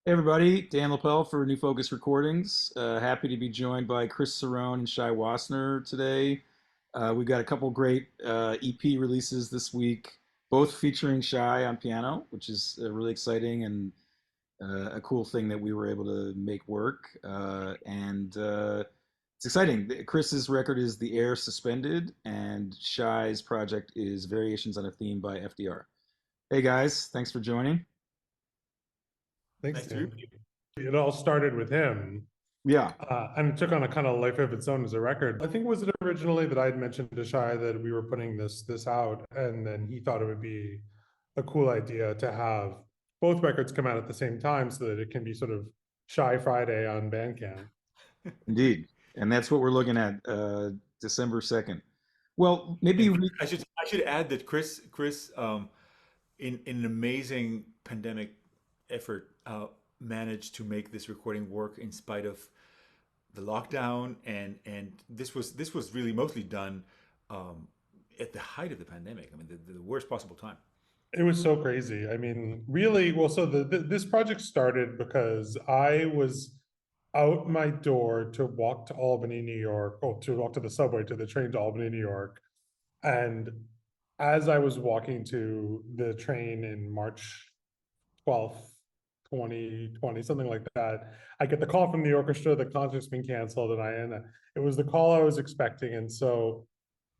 Hey everybody, Dan Lapel for New Focus Recordings. Happy to be joined by Chris Cerrone and Shai Wosner today. We've got a couple great EP releases this week, both featuring Shai on piano, which is really exciting and a cool thing that we were able to make work. And it's exciting. Chris's record is The Air Suspended, and Shai's project is Variations on a Theme by FDR. Hey guys, thanks for joining. Thanks, Nice to Dan. meet you. It all started with him, Yeah, and it took on a kind of life of its own as a record. I think was it originally that I had mentioned to Shai that we were putting this out, and then he thought it would be a cool idea to have both records come out at the same time so that it can be sort of Shy Friday on Bandcamp. indeed. And that's what we're looking at, December 2nd. Well, maybe And we, I should add that Chris in an amazing pandemic effort managed to make this recording work in spite of the lockdown, and this was really mostly done um, at the height of the pandemic. I mean, the worst possible time. It was so crazy. I mean, really, well, so this project started because I was out my door to walk to Albany, New York, or to walk to the subway, to the train to Albany, New York. And as I was walking to the train in March 12th, 2020, something like that, I get the call from the orchestra, the concert's been canceled, and it was the call I was expecting. And so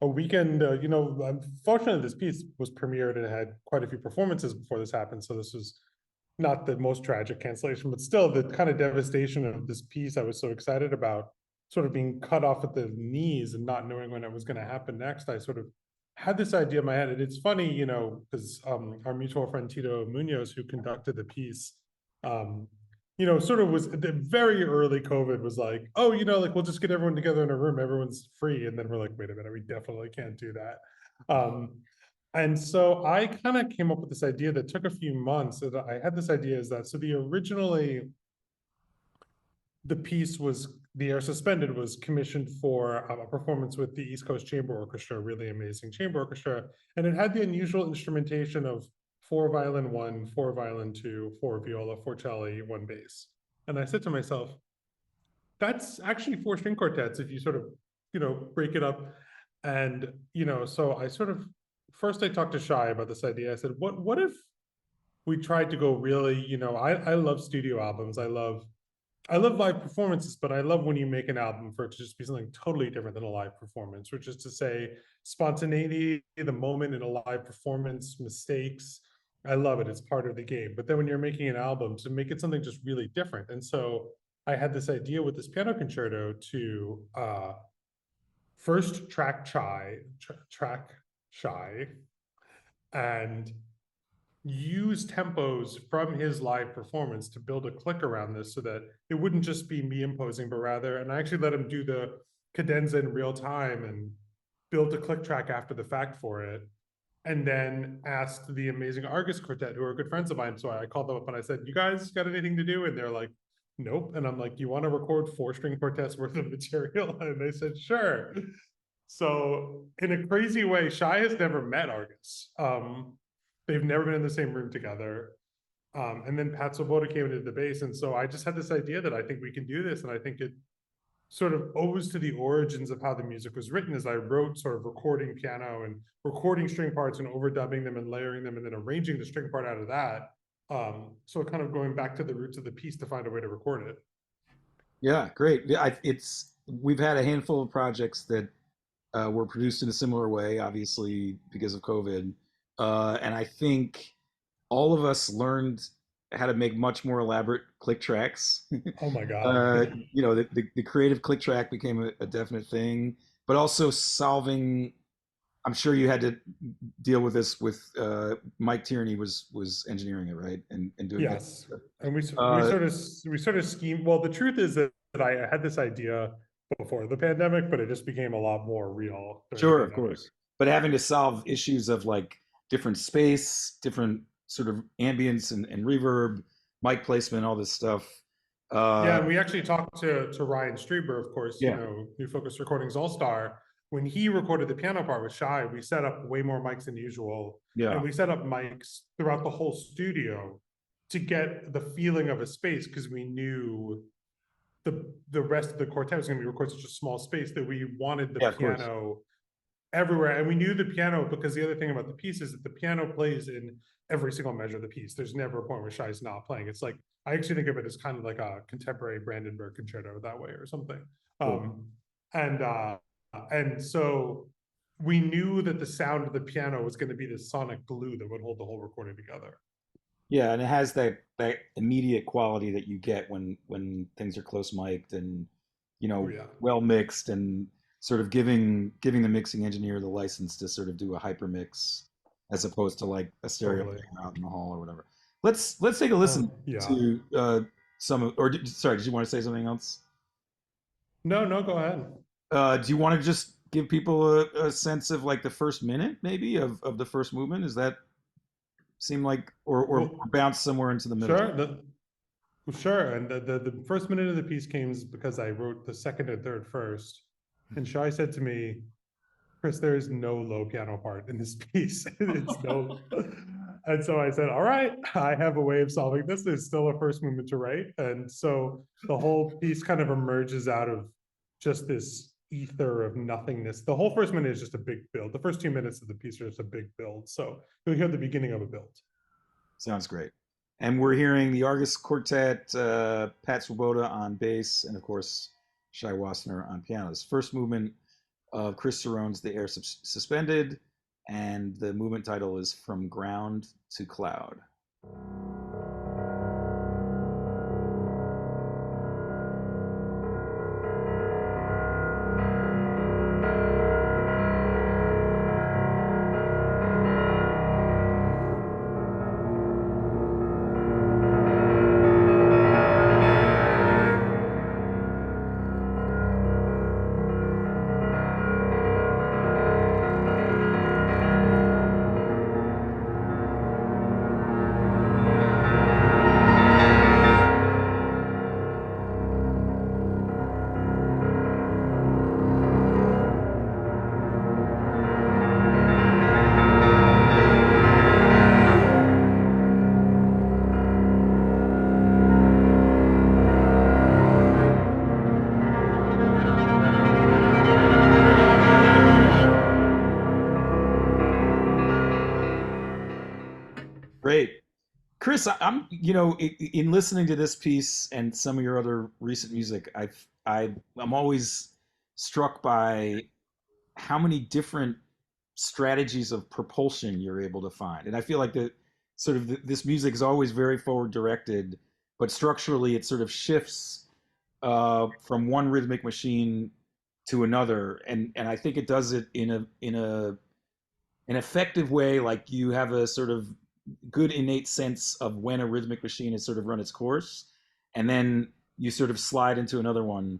a weekend, unfortunately, this piece was premiered and had quite a few performances before this happened. So this was not the most tragic cancellation, but still the kind of devastation of this piece I was so excited about, sort of being cut off at the knees and not knowing when it was going to happen next. I sort of had this idea in my head. And it's funny, because our mutual friend Tito Munoz, who conducted the piece, um, sort of was the very early COVID was like, oh, like we'll just get everyone together in a room, everyone's free. And then we're like, wait a minute, we definitely can't do that. And so I kind of came up with this idea that took a few months. That I had this idea is that so the originally the piece was The Air Suspended was commissioned for a performance with the East Coast Chamber Orchestra, a really amazing chamber orchestra, and it had the unusual instrumentation of four violin one, four violin two, four viola, four cello, one bass. And I said to myself, that's actually four string quartets if you sort of break it up. And so I sort of first I talked to Shai about this idea. I said, what if we tried to go really, I love studio albums, I love live performances, but I love when you make an album for it to just be something totally different than a live performance, which is to say spontaneity, the moment in a live performance, mistakes. I love it. It's part of the game. But then when you're making an album, to make it something just really different. And so I had this idea with this piano concerto to first track Shy, and use tempos from his live performance to build a click around this so that it wouldn't just be me imposing, but rather, and I actually let him do the cadenza in real time and built a click track after the fact for it. And then asked the amazing Argus Quartet, who are good friends of mine. So I called them up and I said, you guys got anything to do? And they're like, nope. And I'm like, you want to record four string quartets worth of material? And they said, sure. So in a crazy way, Shai has never met Argus. They've never been in the same room together. And then Pat Svoboda came into the bass. And so I just had this idea that I think we can do this. And I think it sort of owes to the origins of how the music was written, as I wrote sort of recording piano and recording string parts and overdubbing them and layering them and then arranging the string part out of that. So kind of going back to the roots of the piece to find a way to record it. yeah, great. We've had a handful of projects that were produced in a similar way, obviously because of COVID, and I think all of us learned how to make much more elaborate click tracks. Oh my God. The creative click track became a definite thing, but also solving. I'm sure you had to deal with this with Mike Tierney was engineering it, right, and doing that. Yes. And Uh, we sort of scheme. Well, the truth is that I had this idea before the pandemic, but it just became a lot more real during the sure, of pandemic. course, but having to solve issues of like different space, different sort of ambience and reverb, mic placement, all this stuff. Yeah, Uh, and we actually talked to Ryan Strieber, of course, yeah, New Focus Recordings All-Star. When he recorded the piano part with Shai, we set up way more mics than usual. And yeah, we set up mics throughout the whole studio to get the feeling of a space, because we knew the rest of the quartet was going to be recorded such a small space that we wanted the Yeah, of course. piano everywhere. And we knew the piano, because the other thing about the piece is that the piano plays in every single measure of the piece. There's never a point where Shai's not playing. It's like, I actually think of it as kind of like a contemporary Brandenburg concerto that way or something. Cool. And so we knew that the sound of the piano was going to be the sonic glue that would hold the whole recording together. Yeah, and it has that immediate quality that you get when things are close mic'd and Oh, yeah. well mixed, and sort of giving the mixing engineer the license to sort of do a hyper mix as opposed to like a stereo Totally. player out in the hall or whatever. Let's take a listen Yeah. to some of, or sorry, did you want to say something else? No, go ahead. Do you want to just give people a sense of like the first minute maybe of the first movement? Is that seem like, or Well, bounce somewhere into the middle? sure. Sure. And the first minute of the piece came because I wrote the second and third first. And Shai said to me, Chris, there is no low piano part in this piece. It's no. And so I said, all right, I have a way of solving this. There's still a first movement to write. And so the whole piece kind of emerges out of just this ether of nothingness. The whole first minute is just a big build. The first 2 minutes of the piece are just a big build. So you'll hear the beginning of a build. Sounds great. And we're hearing the Argus Quartet, Pat Swoboda on bass, and of course, Shai Wosner on pianos. First movement of Chris Cerrone's The Air Suspended, and the movement title is From Ground to Cloud. Great. Chris, I'm, in listening to this piece and some of your other recent music, I'm always struck by how many different strategies of propulsion you're able to find. And I feel like this music is always very forward directed, but structurally it sort of shifts from one rhythmic machine to another, and I think it does it in an effective way. Like you have a sort of good innate sense of when a rhythmic machine has sort of run its course, and then you sort of slide into another one.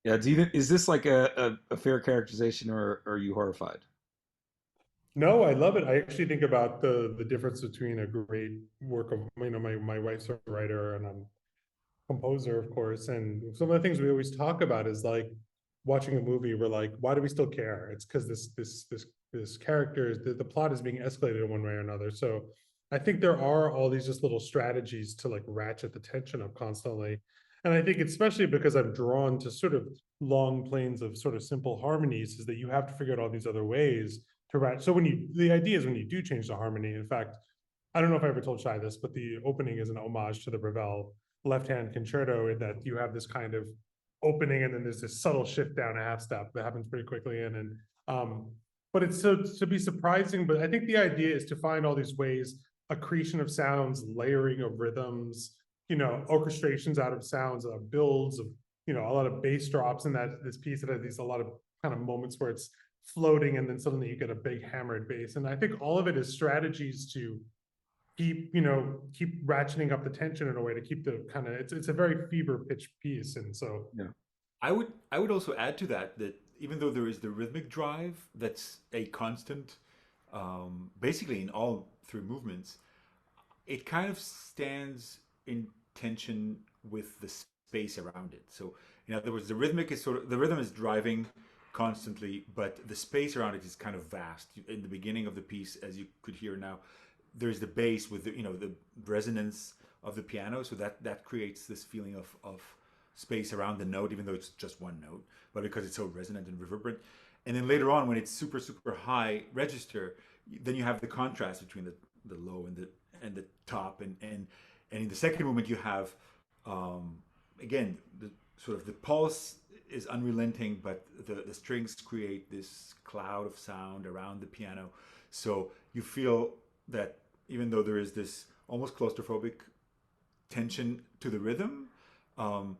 Is this like a fair characterization, or are you horrified? No, I love it. I actually think about the difference between a great work of, my wife's a writer and I'm a composer, of course. And some of the things we always talk about is like watching a movie, we're like, why do we still care? It's because this character, the plot is being escalated in one way or another. So I think there are all these just little strategies to like ratchet the tension up constantly. And I think especially because I'm drawn to sort of long planes of sort of simple harmonies, is that you have to figure out all these other ways to ratchet. So the idea is when you do change the harmony, in fact, I don't know if I ever told Shai this, but the opening is an homage to the Ravel left-hand concerto, in that you have this kind of opening and then there's this subtle shift down a half step that happens pretty quickly but it's so to be surprising. But I think the idea is to find all these ways, accretion of sounds, layering of rhythms, orchestrations out of sounds, builds of, a lot of bass drops in this piece that has a lot of kind of moments where it's floating and then suddenly you get a big hammered bass. And I think all of it is strategies to keep ratcheting up the tension in a way to keep the kind of, it's a very fever pitch piece. And so, Yeah. I would also add to that even though there is the rhythmic drive that's a constant, basically in all three movements, it kind of stands in tension with the space around it. So in other words, the rhythm is driving constantly, but the space around it is kind of vast. In the beginning of the piece, as you could hear now, there's the bass with the resonance of the piano, so that creates this feeling of space around the note, even though it's just one note, but because it's so resonant and reverberant. And then later on, when it's super super high register, then you have the contrast between the low and the top, and in the second movement you have again the sort of the pulse is unrelenting, but the strings create this cloud of sound around the piano. So you feel that even though there is this almost claustrophobic tension to the rhythm, um,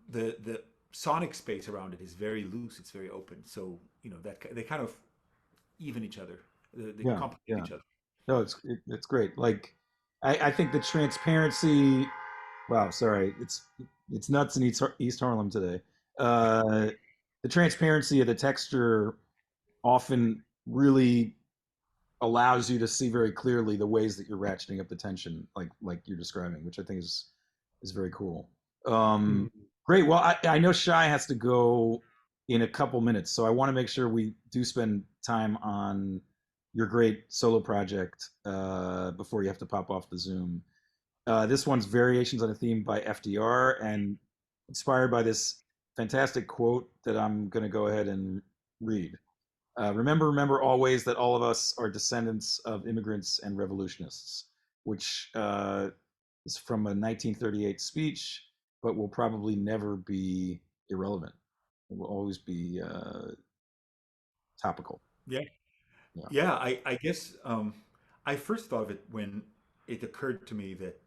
the sonic space around it is very loose. It's very open. So that they kind of even each other. They Yeah, complement yeah. each other. No, it's great. Like, I think the transparency. Wow, sorry, it's nuts in East Harlem today. Uh, the transparency of the texture often really allows you to see very clearly the ways that you're ratcheting up the tension, like you're describing, which I think is very cool. Hmm. Um, Great. Well, I know Shai has to go in a couple minutes, so I want to make sure we do spend time on your great solo project before you have to pop off the Zoom. This one's Variations on a Theme by FDR, and inspired by this fantastic quote that I'm going to go ahead and read. Remember always that all of us are descendants of immigrants and revolutionists, which is from a 1938 speech, but will probably never be irrelevant. It will always be topical. Yeah, Yeah. yeah. I guess I first thought of it when it occurred to me that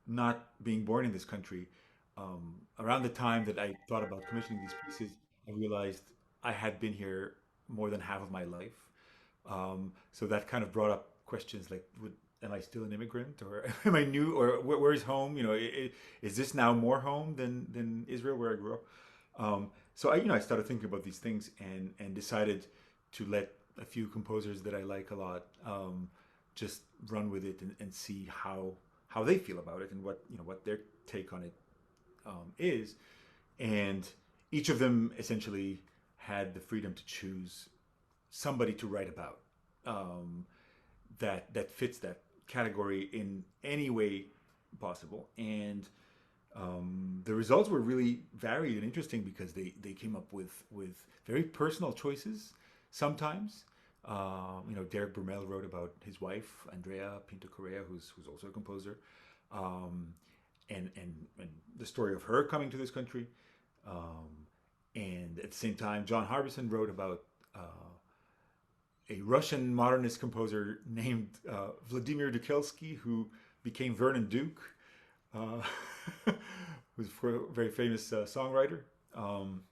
not being born in this country, around the time that I thought about commissioning these pieces, I realized I had been here more than half of my life. So that kind of brought up questions like, am I still an immigrant, or am I new, or where's home? Is this now more home than Israel, where I grew up? So I started thinking about these things and decided to let a few composers that I like a lot just run with it and see how they feel about it and what their take on it is. And each of them essentially had the freedom to choose somebody to write about um, that fits that category in any way possible. And the results were really varied and interesting because they came up with very personal choices sometimes. Derek Brumell wrote about his wife Andrea Pinto Correa, who's also a composer, um, and the story of her coming to this country. Um, and at the same time, John Harbison wrote about a Russian modernist composer named Vladimir Dukelsky, who became Vernon Duke, uh, who's a very famous songwriter. Um,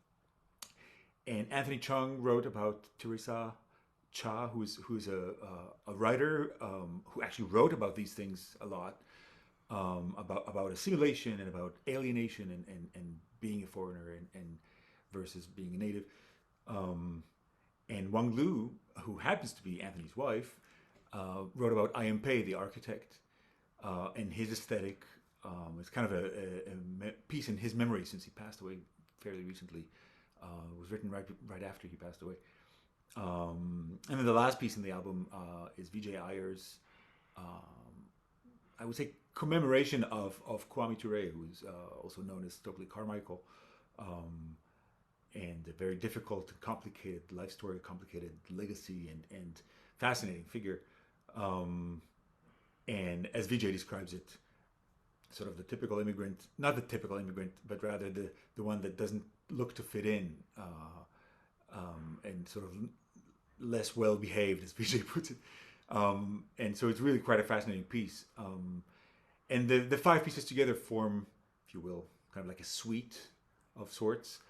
and Anthony Chung wrote about Teresa Cha, who's a writer who actually wrote about these things a lot, about assimilation and about alienation and being a foreigner and versus being a native. Um, and Wang Lu, who happens to be Anthony's wife, wrote about I. M. Pei, the architect, and his aesthetic. It's kind of a piece in his memory since he passed away fairly recently. It was written right after he passed away. And then the last piece in the album is Vijay Iyer's, I would say, commemoration of Kwame Ture, who's also known as Stokely Carmichael, and a very difficult and complicated life story, complicated legacy, and fascinating figure. Um, and as Vijay describes it, sort of the typical immigrant, not the typical immigrant, but rather the one that doesn't look to fit in, and sort of less well behaved, as Vijay puts it. And so it's really quite a fascinating piece. And the five pieces together form, if you will, kind of like a suite of sorts.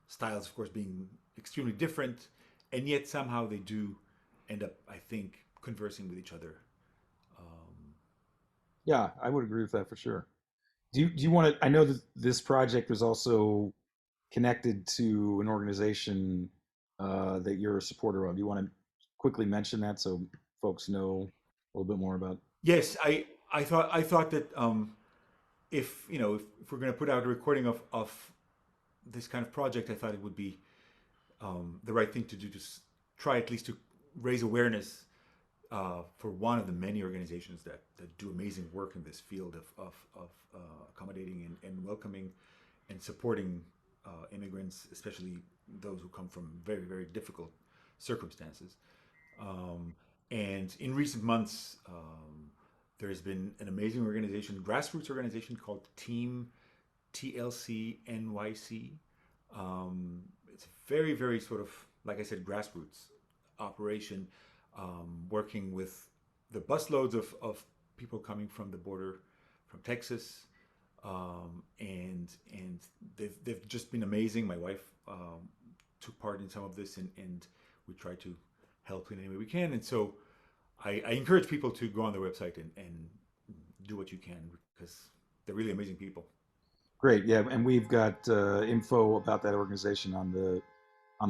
Styles, of course, being extremely different, and yet somehow they do end up, I think, conversing with each other. Yeah, I would agree with that for sure. Do you want to? I know that this project is also connected to an organization that you're a supporter of. Do you want to quickly mention that so folks know a little bit more about? Yes, I thought that if we're going to put out a recording of this kind of project, I thought it would be the right thing to do to try at least to raise awareness for one of the many organizations that do amazing work in this field of accommodating and welcoming and supporting immigrants, especially those who come from very, very difficult circumstances. Um, and in recent months, there's been an amazing organization, grassroots organization called Team TLC NYC. It's very, very sort of, like I said, grassroots operation, working with the busloads of people coming from the border from Texas. And they've just been amazing. My wife took part in some of this, and we try to help in any way we can. And so I encourage people to go on their website and do what you can because they're really amazing people. Great, yeah, and we've got info about that organization on the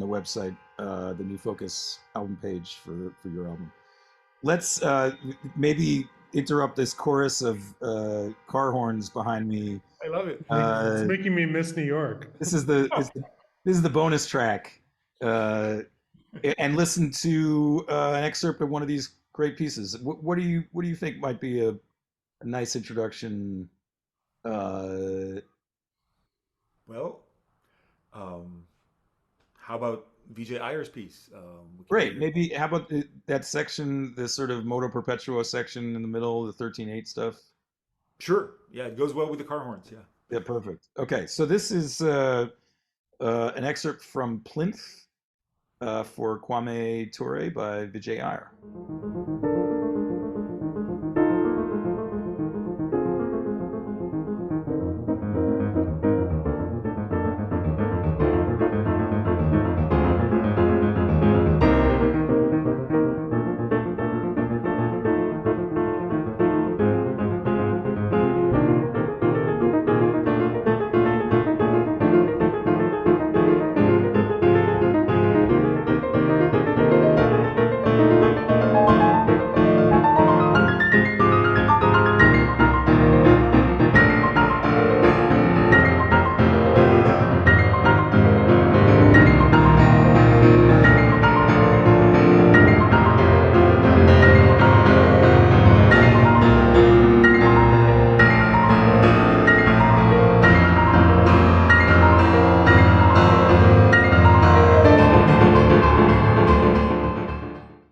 website, the New Focus album page for your album. Let's maybe interrupt this chorus of car horns behind me. I love it. It's making me miss New York. This is the bonus track, and listen to an excerpt of one of these great pieces. What do you think might be a nice introduction? Well, um, how about Vijay Iyer's piece? We can Great. hear. Maybe how about that section, the sort of moto perpetuo section in the middle, the 13/8 stuff? Sure. Yeah, it goes well with the car horns. Yeah. Yeah, perfect. Okay, so this is an excerpt from Plinth for Kwame Ture by Vijay Iyer.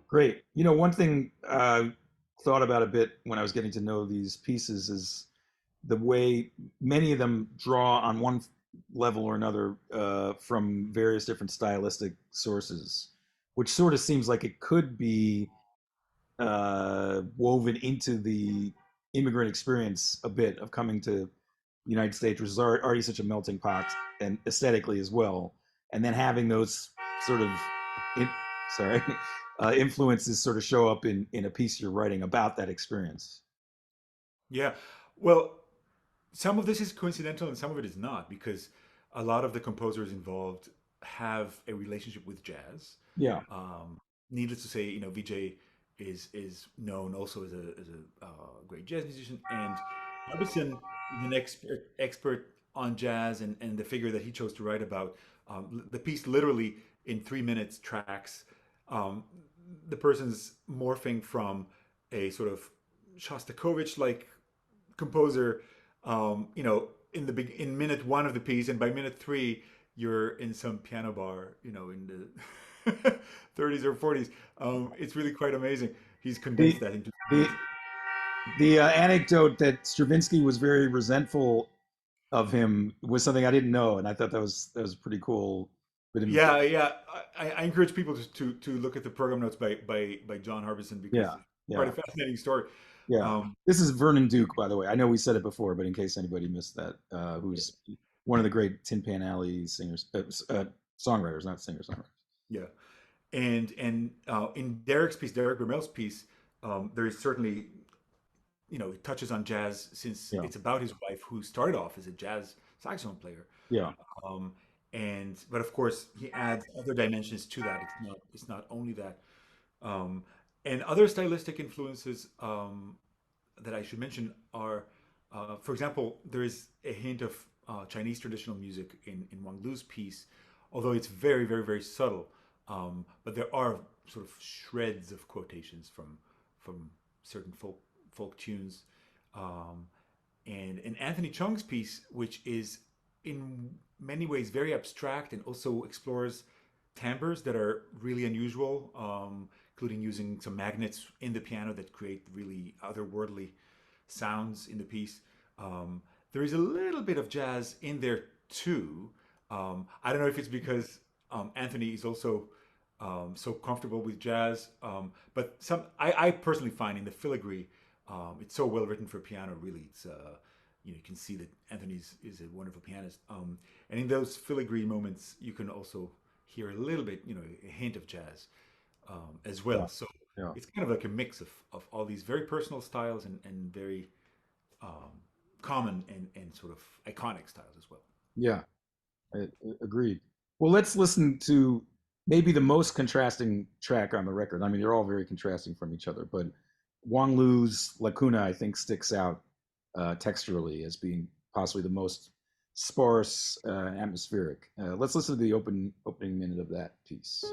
Great. You know, one thing I thought about a bit when I was getting to know these pieces is the way many of them draw on one level or another from various different stylistic sources, which sort of seems like it could be woven into the immigrant experience a bit of coming to the United States, which is already such a melting pot and aesthetically as well, and then having those sort of in, sorry influences sort of show up in a piece you're writing about that experience. Yeah. Well, some of this is coincidental and some of it is not because a lot of the composers involved have a relationship with jazz. Yeah, Needless to say, Vijay is known also as a great jazz musician, and Harbison is an expert on jazz and the figure that he chose to write about. The piece literally in 3 minutes tracks um, the person's morphing from a sort of Shostakovich like composer, in minute one of the piece, and by minute three, you're in some piano bar, in the 30s or 40s. It's really quite amazing. He's the condensed that into the the anecdote that Stravinsky was very resentful of him was something I didn't know, and I thought that was a pretty cool bit of information. Yeah, yeah. I encourage people to look at the program notes by John Harbison because Yeah, it's quite yeah, a fascinating story. yeah. Um, This is Vernon Duke, by the way. I know we said it before, but in case anybody missed that, yeah, who's one of the great Tin Pan Alley singers, songwriters, not singers, songwriters. yeah. And in Derek Bramel's piece, there is certainly it touches on jazz since Yeah, it's about his wife who started off as a jazz saxophone player. yeah. Um, and but of course he adds other dimensions to that. It's not only that. Um, and other stylistic influences that I should mention are, for example, there is a hint of Chinese traditional music in Wang Lu's piece, although it's very, very, very subtle. But there are sort of shreds of quotations from certain folk tunes, and Anthony Chung's piece, which is in many ways very abstract and also explores timbres that are really unusual, including using some magnets in the piano that create really otherworldly sounds in the piece. There is a little bit of jazz in there too. I don't know if it's because Anthony is also so comfortable with jazz, but I personally find in the filigree, it's so well written for piano. Really, it's you know, you can see that Anthony is a wonderful pianist, and in those filigree moments, you can also hear a little bit, you know, a hint of jazz as well. Yeah. So Yeah. it's kind of like a mix of all these very personal styles and very common and sort of iconic styles as well. Yeah. Agreed. Well, let's listen to maybe the most contrasting track on the record. I mean, they're all very contrasting from each other, but Wang Lu's Lacuna, I think, sticks out texturally as being possibly the most sparse and atmospheric. Let's listen to the opening minute of that piece.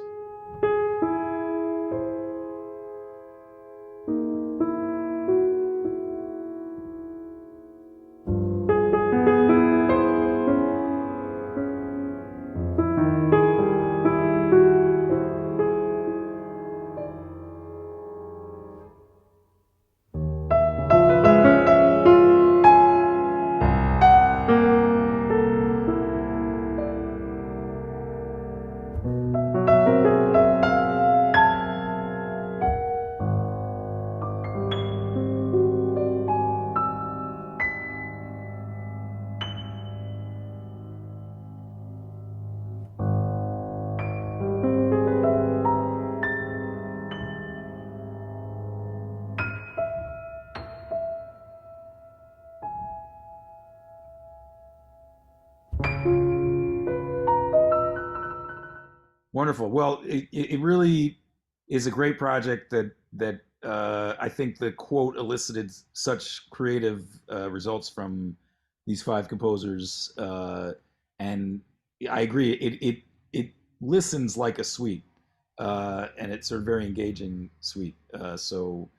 Wonderful. Well, it really is a great project that I think the quote elicited such creative results from these five composers, and I agree. It listens like a suite, and it's a very engaging suite. So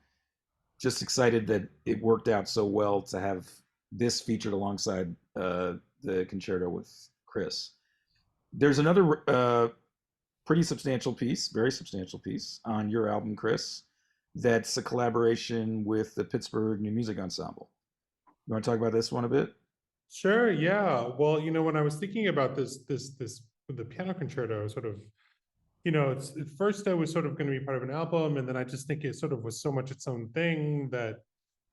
just excited that it worked out so well to have this featured alongside the concerto with Chris. There's another pretty substantial piece, very substantial piece on your album, Chris. That's a collaboration with the Pittsburgh New Music Ensemble. You want to talk about this one a bit? Sure, yeah. Well, you know, when I was thinking about this the piano concerto, sort of, you know, it's at first I was sort of going to be part of an album, and then I just think it sort of was so much its own thing that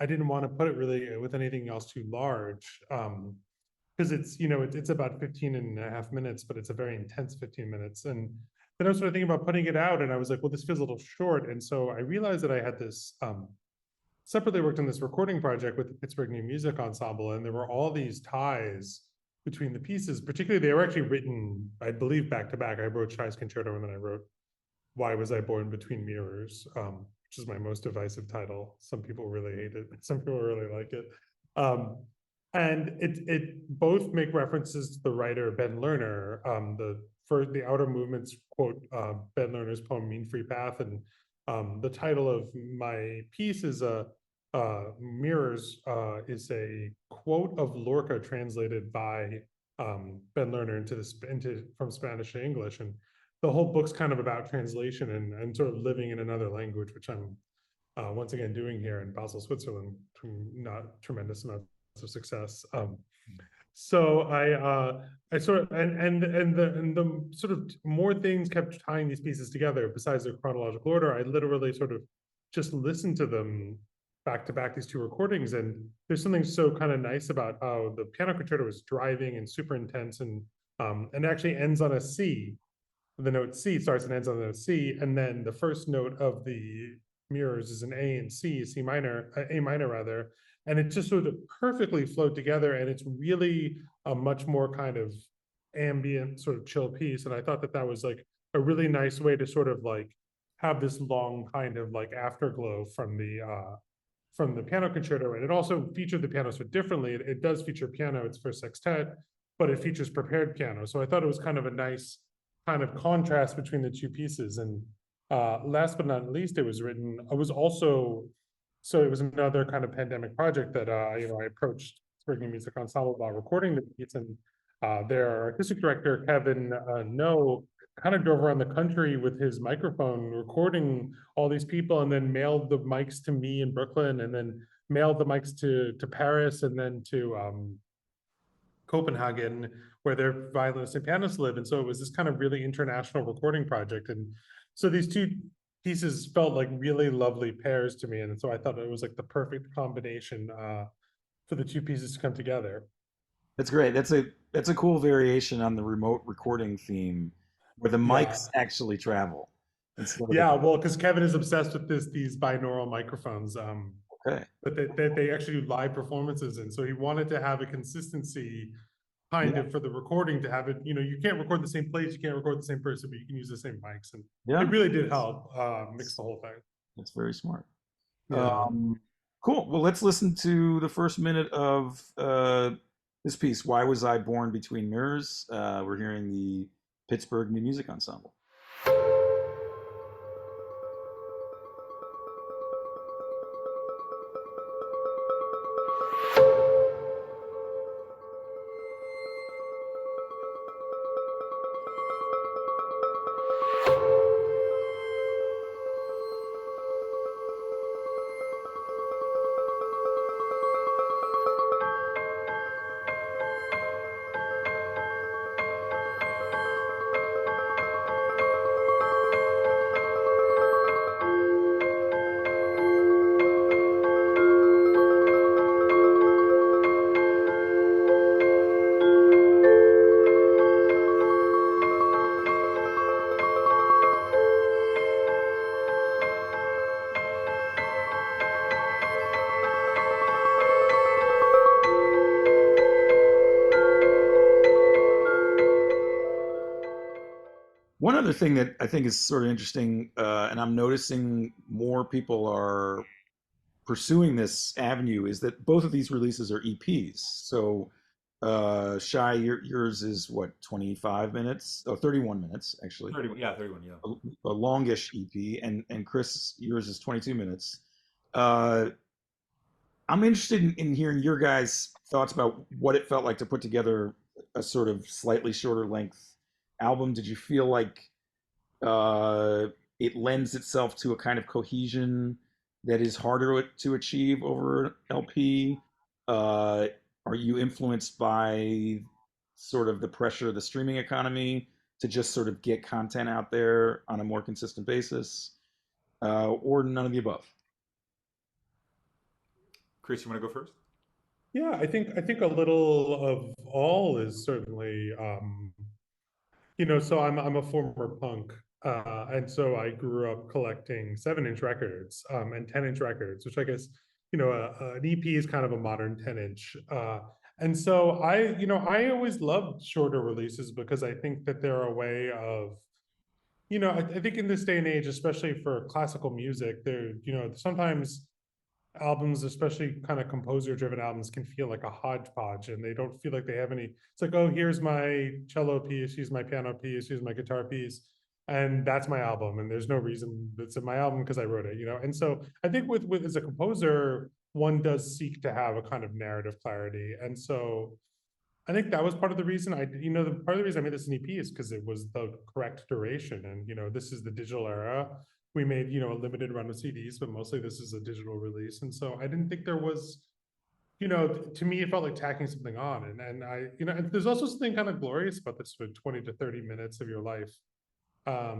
I didn't want to put it really with anything else too large. Because it's, you know, it's about 15 and a half minutes, but it's a very intense 15 minutes. And then I was sort of thinking about putting it out, and I was like, well, this feels a little short. And so I realized that I had this separately worked on this recording project with the Pittsburgh New Music Ensemble, and there were all these ties between the pieces. Particularly, they were actually written, I believe, back to back. I wrote Shai's Concerto, and then I wrote Why Was I Born Between Mirrors, which is my most divisive title. Some people really hate it. Some people really like it. And it both make references to the writer Ben Lerner. The Outer Movements quote Ben Lerner's poem Mean Free Path, and the title of my piece is Mirrors, is a quote of Lorca translated by Ben Lerner into from Spanish to English. And the whole book's kind of about translation and sort of living in another language, which I'm once again doing here in Basel, Switzerland, to not tremendous amounts of success. So I sort of and the sort of more things kept tying these pieces together besides their chronological order. I literally sort of just listened to them back to back, these two recordings, and there's something so kind of nice about how the piano concerto is driving and super intense, and actually ends on a C. The note C starts and ends on the note C, and then the first note of the Mirrors is an A and C, A minor rather, and it just sort of perfectly flowed together, and it's really a much more kind of ambient, sort of chill piece. And I thought that was like a really nice way to sort of like have this long kind of like afterglow from the piano concerto. And it also featured the piano so differently. It does feature piano, it's for sextet, but it features prepared piano. So I thought it was kind of a nice kind of contrast between the two pieces. And Last but not least, it was written. I was also so it was another kind of pandemic project that I approached Spring Music Ensemble about recording the piece, and their artistic director Kevin No kind of drove around the country with his microphone, recording all these people, and then mailed the mics to me in Brooklyn, and then mailed the mics to Paris, and then to Copenhagen, where their violinists and pianists live. And so it was this kind of really international recording project. And so these two pieces felt like really lovely pairs to me. And so I thought it was like the perfect combination for the two pieces to come together. That's great. That's a cool variation on the remote recording theme, where the Yeah. mics actually travel instead of Yeah, well, because Kevin is obsessed with these binaural microphones, okay. but they actually do live performances, and so he wanted to have a consistency kind Yeah, of for the recording to have it. You can't record the same place, you can't record the same person, but you can use the same mics, and it yeah, really did help mix the whole thing. that's very smart. Yeah. Cool. Well, let's listen to the first minute of this piece. Why was I born between mirrors? We're hearing the Pittsburgh New Music Ensemble. One other thing that I think is sort of interesting, and I'm noticing more people are pursuing this avenue, is that both of these releases are EPs. So, Shai, yours is what, 25 minutes? Oh, 31 minutes, actually. 31, yeah, 31, yeah. A longish EP. And Chris, yours is 22 minutes. Uh, I'm interested in hearing your guys' thoughts about what it felt like to put together a sort of slightly shorter length album. Did you feel like uh, it lends itself to a kind of cohesion that is harder to achieve over LP? Uh, are you influenced by sort of the pressure of the streaming economy to just sort of get content out there on a more consistent basis, or none of the above? Chris, you want to go first? Yeah, I think a little of all is certainly so I'm a former punk, and so I grew up collecting 7-inch records and 10-inch records, which I guess an EP is kind of a modern 10-inch. And so I always loved shorter releases because I think that they're a way of I think in this day and age, especially for classical music, there sometimes albums, especially kind of composer driven albums, can feel like a hodgepodge, and they don't feel like they have any. It's like, oh, here's my cello piece, here's my piano piece, here's my guitar piece, and that's my album, and there's no reason that's in my album because I wrote it. And so I think with as a composer, one does seek to have a kind of narrative clarity. And so I think that was part of the reason the part of the reason I made this an EP is because it was the correct duration. And, this is the digital era. We made, a limited run of CDs, but mostly this is a digital release. And so I didn't think there was, to me, it felt like tacking something on. And there's also something kind of glorious about this for 20 to 30 minutes of your life. I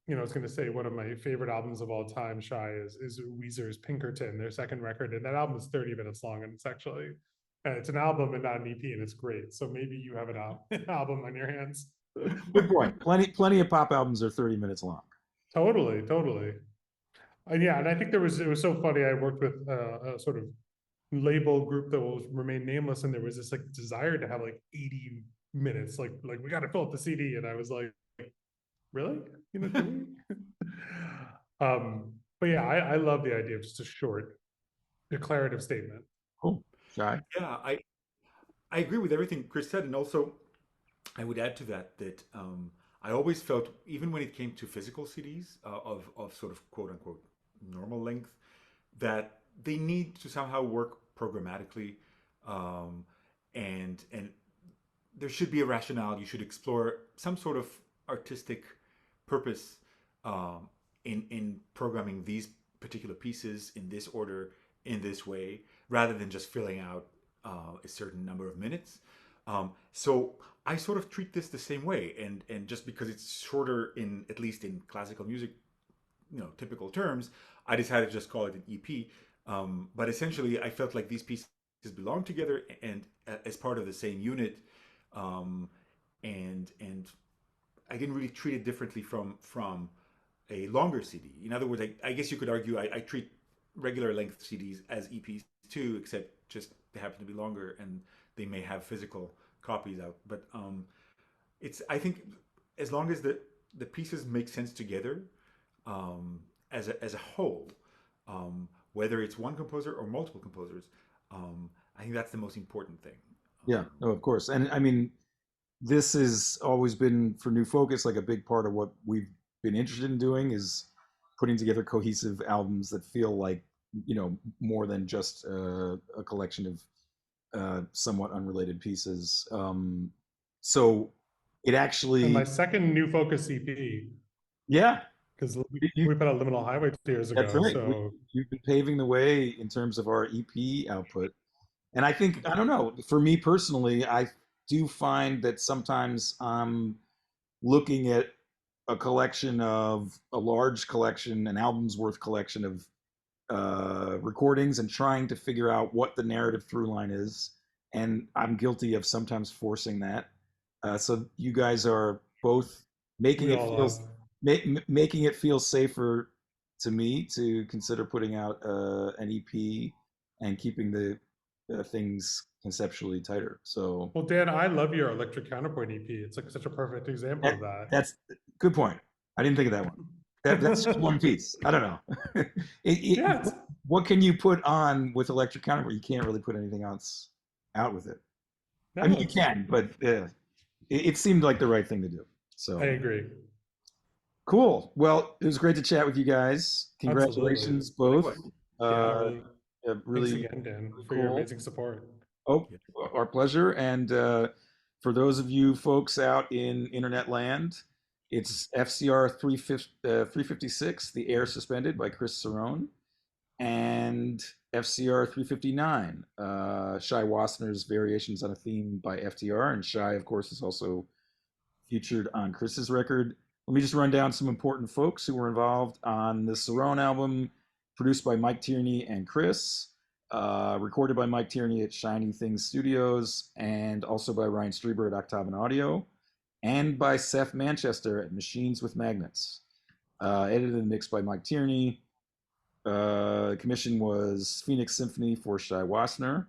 was going to say one of my favorite albums of all time, Shai, is Weezer's Pinkerton, their second record. And that album is 30 minutes long. And it's an album and not an EP, and it's great. So maybe you have an album on your hands. Good point. Plenty of pop albums are 30 minutes long. Totally, totally. And yeah, and I think it was so funny. I worked with a sort of label group that will remain nameless, and there was this like desire to have like 80 minutes, like we got to fill up the CD, and I was like, really? Can we? But yeah, I love the idea of just a short declarative statement. Cool. Shai? Yeah, I agree with everything Chris said, and also I would add to that that I always felt, even when it came to physical CDs of sort of quote unquote normal length, that they need to somehow work programmatically, um, and there should be a rationale. You should explore some sort of artistic purpose in programming these particular pieces in this order, in this way, rather than just filling out a certain number of minutes. So I sort of treat this the same way, and just because it's shorter in, at least in classical music, typical terms, I decided to just call it an EP. But essentially, I felt like these pieces belong together and as part of the same unit, um, and I didn't really treat it differently from a longer CD. In other words, I guess you could argue I treat regular length CDs as EPs too, except just they happen to be longer and they may have physical copies out. But it's, I think, as long as the pieces make sense together, as a whole, whether it's one composer or multiple composers, I think that's the most important thing. Yeah, no, of course. And I mean, this has always been for New Focus, like a big part of what we've been interested in doing is putting together cohesive albums that feel like, more than just a collection of somewhat unrelated pieces. So it And my actually, second New Focus EP, yeah, because you, we put out Liminal Highway 2 years that's ago. right. So You've been paving the way in terms of our EP output. And I think, I don't know, for me personally, I do find that sometimes I'm looking at a large collection, an album's worth collection of recordings and trying to figure out what the narrative through line is. And I'm guilty of sometimes forcing that. So you guys are both making we it all feel are. making it feel safer to me to consider putting out an EP and keeping the things conceptually tighter. So Well, Dan, I love your Electric Counterpoint EP. It's like such a perfect example that, of that. that's good point. I didn't think of that one. That's just one piece. I don't know. Yeah, it's, What can you put on with electric counterpoint? You can't really put anything else out with it. I no, mean, you can, but it seemed like the right thing to do. I So agree. cool. Well, it was great to chat with you guys. Absolutely. Congratulations, both. Likewise. Yeah, Uh, really. Thanks really, again, Dan, really for your cool. amazing support. Oh, Yeah. our pleasure. And for those of you folks out in internet land, it's FCR 356, The Air Suspended by Chris Cerrone, and FCR 359, Shai Wosner's Variations on a Theme by FTR. And Shai, of course, is also featured on Chris's record. Let me just run down some important folks who were involved on the Cerrone album, produced by Mike Tierney and Chris, recorded by Mike Tierney at Shiny Things Studios, and also by Ryan Strieber at Octavian Audio, and by Seth Manchester at Machines with Magnets. Edited and mixed by Mike Tierney. Commission was Phoenix Symphony for Shai Wosner.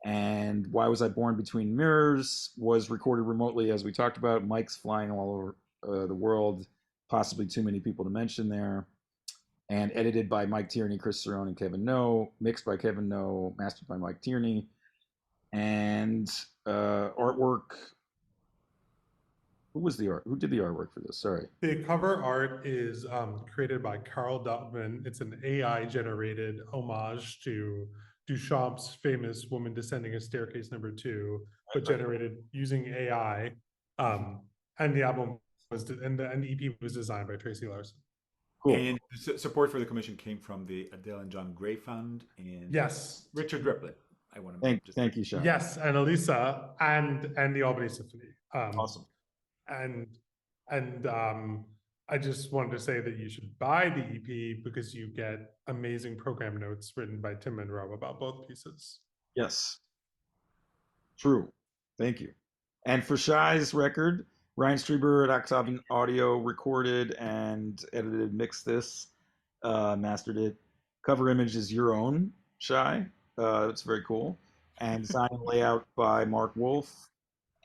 And Why Was I Born Between Mirrors was recorded remotely, as we talked about. Mike's flying all over the world, possibly too many people to mention there. And edited by Mike Tierney, Chris Cerrone, and Kevin No. Mixed by Kevin No, mastered by Mike Tierney. And artwork. Who was the art? Who did the artwork for this? Sorry. The cover art is created by Carl Dotman. It's an AI generated homage to Duchamp's famous Woman Descending a Staircase #2, but generated using AI. And the album was, and the EP was designed by Tracy Larson. Cool. And support for the commission came from the Adele and John Gray Fund and Yes. Richard Replin. I want to Thank you, Shai. Yes, and Elisa and the Albany Symphony. Awesome. And I just wanted to say that you should buy the EP because you get amazing program notes written by Tim Monroe about both pieces. Yes. True. Thank you. And for Shai's record, Ryan Strieber at Octavian Audio recorded and edited, mixed this, mastered it. Cover image is your own, Shai. It's very cool. And design and layout by Mark Wolf.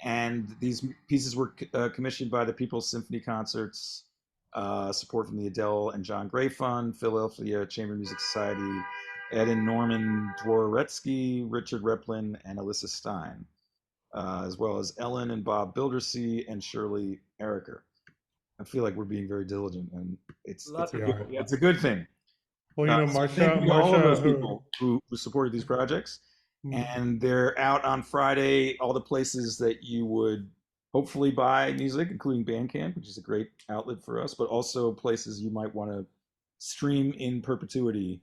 And these pieces were commissioned by the People's Symphony Concerts, support from the Adele and John Gray Fund, Philadelphia Chamber Music Society, Ed and Norman Dworetsky, Richard Replin, and Alyssa Stein, as well as Ellen and Bob Bildersee and Shirley Eriker. I feel like we're being very diligent, and it's Lots We of good, are. people. Yeah. it's a good thing. Well, you know, So thank Marsha, you to all of those who, people who supported these projects, mm, and they're out on Friday. All the places that you would hopefully buy music, including Bandcamp, which is a great outlet for us, but also places you might want to stream in perpetuity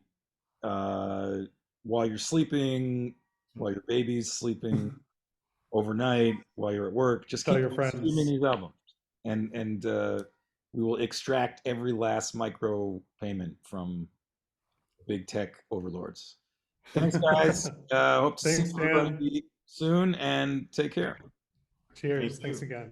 uh, while you're sleeping, while your baby's sleeping, overnight, while you're at work. Just tell keep your streaming friends. these albums, and we will extract every last micro payment from big tech overlords. Thanks, guys. Hope to see Thanks, Dan. everybody soon, and take care. Cheers. Thank Thanks you. again.